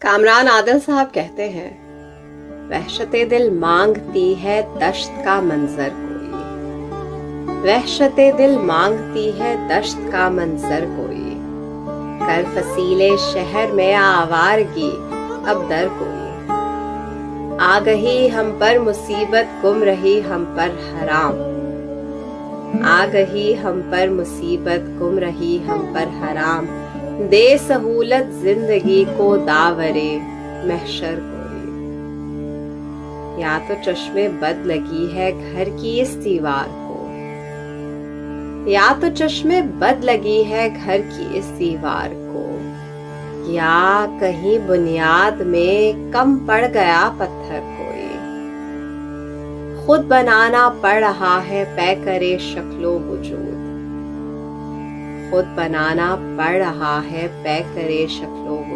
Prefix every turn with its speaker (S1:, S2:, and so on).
S1: کامران عادل صاحب کہتے ہیں، وحشت دل مانگتی ہے دشت کا منظر کوئی، وحشت دل مانگتی ہے دشت کا منظر کوئی، کر فصیلے شہر میں آوارگی اب در کوئی، آ گئی ہم پر مصیبت گم رہی ہم پر حرام، آ گئی ہم پر مصیبت گم رہی ہم پر حرام، دے سہولت زندگی کو داورے محشر کوئی، یا تو چشمے بد لگی ہے گھر کی اس دیوار کو، یا تو چشمے بد لگی ہے گھر کی اس دیوار کو، یا کہیں بنیاد میں کم پڑ گیا پتھر کوئی، خود بنانا پڑ رہا ہے پیکرِ شکل و وجود، خود بنانا پڑ رہا ہے پیکرِ شکل و وجود۔